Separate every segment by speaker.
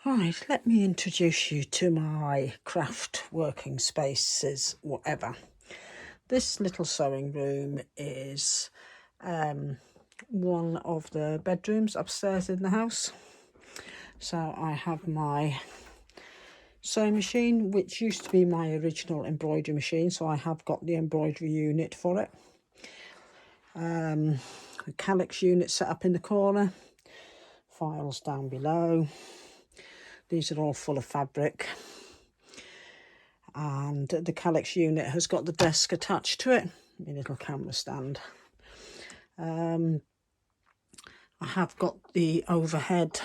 Speaker 1: Right, let me introduce you to my craft working spaces, whatever. This little sewing room is one of the bedrooms upstairs in the house. So I have my sewing machine, which used to be my original embroidery machine, so I have got the embroidery unit for it. The calyx unit set up in the corner, files down below. These are all full of fabric, and the calyx unit has got the desk attached to it, my little camera stand. I have got the overhead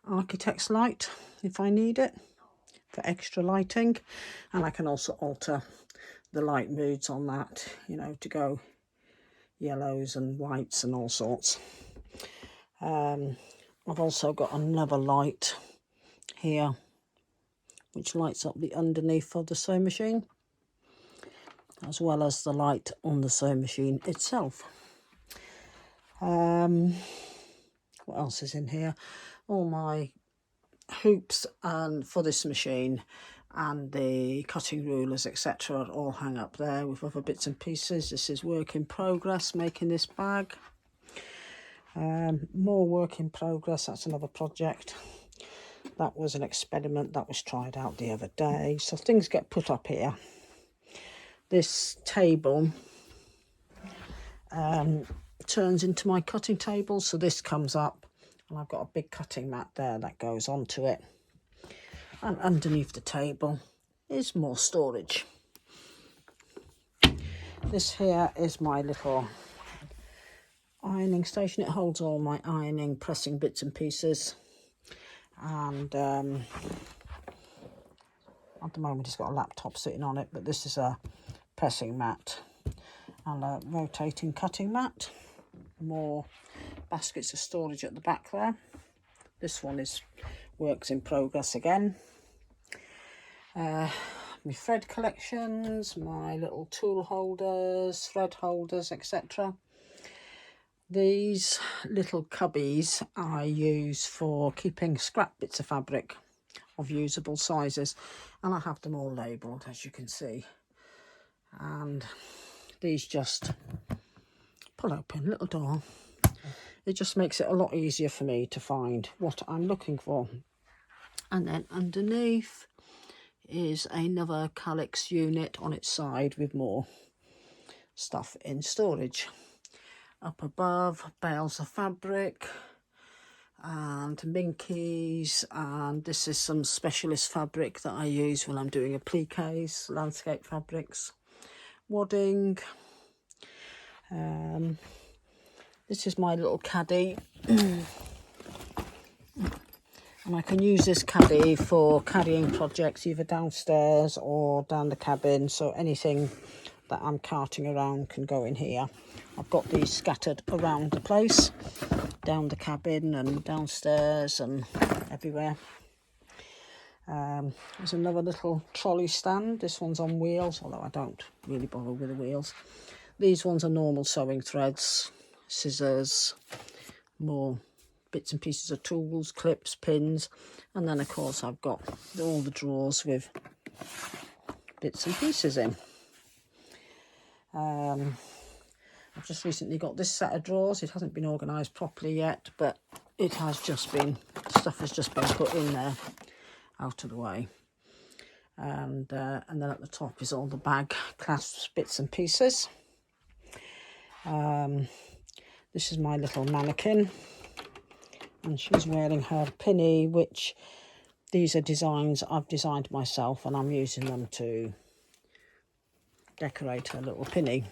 Speaker 1: architect's light if I need it for extra lighting, and I can also alter the light moods on that, you know, to go yellows and whites and all sorts. I've also got another light here which lights up the underneath of the sewing machine, as well as the light on the sewing machine itself. What else is in here? All my hoops and for this machine and the cutting rulers, etc., all hang up there with other bits and pieces. This is work in progress, making this bag. More work in progress, that's another project. That was an experiment that was tried out the other day, so things get put up here. This table turns into my cutting table, so this comes up and I've got a big cutting mat there that goes onto it, and underneath the table is more storage. This here is my little ironing station. It holds all my ironing, pressing bits and pieces, and at the moment it's got a laptop sitting on it, but this is a pressing mat and a rotating cutting mat. More baskets of storage at the back there. This one is works in progress again. My thread collections, my little tool holders, thread holders, etc. These little cubbies I use for keeping scrap bits of fabric of usable sizes, and I have them all labelled, as you can see. And these just pull open, little door. It just makes it a lot easier for me to find what I'm looking for. And then underneath is another calyx unit on its side with more stuff in storage. Up above, bales of fabric and minkies, and this is some specialist fabric that I use when I'm doing appliques, landscape fabrics, wadding. This is my little caddy. And I can use this caddy for carrying projects either downstairs or down the cabin, so anything that I'm carting around can go in here. I've got these scattered around the place, down the cabin and downstairs and everywhere. There's another little trolley stand. This one's on wheels, although I don't really bother with the wheels. These ones are normal sewing threads, scissors, more bits and pieces of tools, clips, pins, and then of course I've got all the drawers with bits and pieces in. I've just recently got this set of drawers. It hasn't been organised properly yet, but it has just been, stuff has just been put in there, out of the way. And then at the top is all the bag clasps, bits and pieces. This is my little mannequin, and she's wearing her pinny, which these are designs I've designed myself, and I'm using them to decorate her little pinny.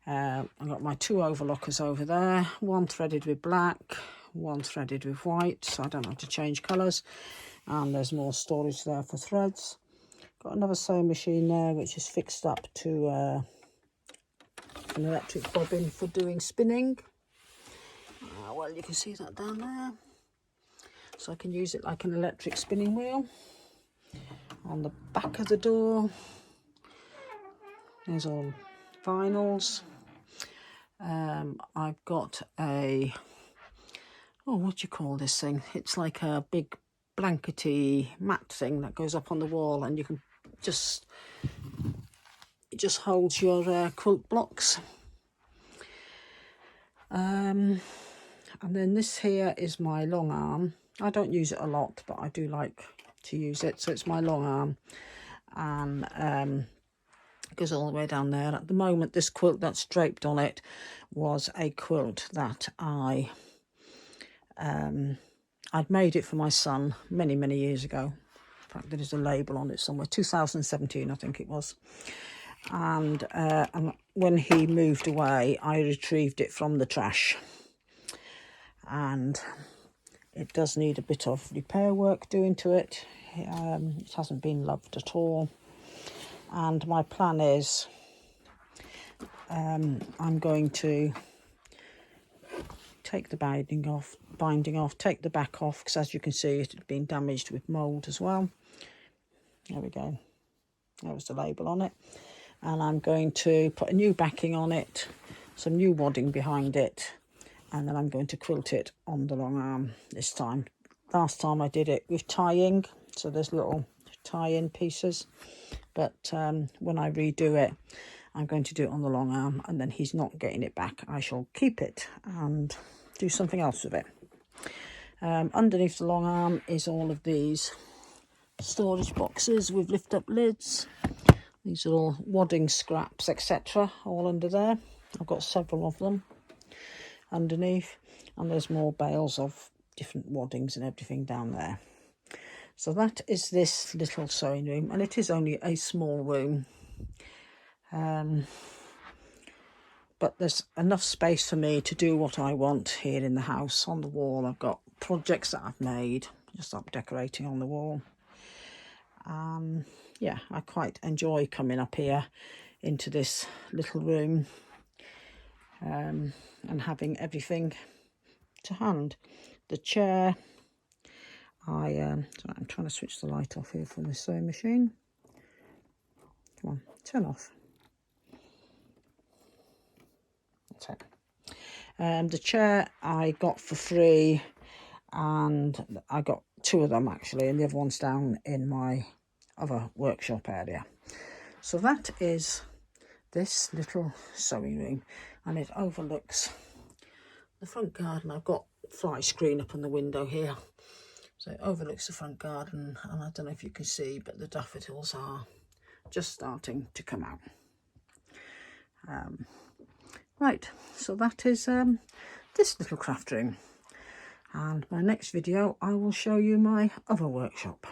Speaker 1: I've got my two overlockers over there, one threaded with black, one threaded with white, so I don't have to change colours, and there's more storage there for threads. Got another sewing machine there which is fixed up to an electric bobbin for doing spinning. Well, you can see that down there, so I can use it like an electric spinning wheel. On the back of the door there's all vinyls. I've got a oh, what do you call this thing? It's like a big blankety mat thing that goes up on the wall, and you can just, it just holds your quilt blocks. And then this here is my long arm. I don't use it a lot, but I do like to use it. So it's my long arm, and it goes all the way down there. At the moment, this quilt that's draped on it was a quilt that I'd made it for my son many, many years ago. In fact, there is a label on it somewhere. 2017, I think it was. And when he moved away, I retrieved it from the trash. And it does need a bit of repair work doing to it. It hasn't been loved at all. And my plan is I'm going to take the binding off, take the back off, because as you can see it had been damaged with mould as well. There we go, that was the label on it. And I'm going to put a new backing on it, some new wadding behind it, and then I'm going to quilt it on the long arm this time. Last time I did it with tying, so there's little tie-in pieces, but when I redo it, I'm going to do it on the long arm, and then he's not getting it back. I shall keep it and do something else with it. Underneath the long arm is all of these storage boxes with lift up lids. These are all wadding scraps, etc., all under there. I've got several of them underneath, and there's more bales of different waddings and everything down there. So that is this little sewing room, and it is only a small room. But there's enough space for me to do what I want here in the house. On the wall I've got projects that I've made, just up decorating on the wall. Yeah, I quite enjoy coming up here into this little room and having everything to hand. The chair, sorry, I'm trying to switch the light off here from the sewing machine. Come on, turn off. The chair I got for free, and I got two of them actually, and the other one's down in my other workshop area. So that is this little sewing room, and it overlooks the front garden. I've got fly screen up on the window here, so it overlooks the front garden, and I don't know if you can see, but the daffodils are just starting to come out. Right, so that is this little craft room, and my next video I will show you my other workshop.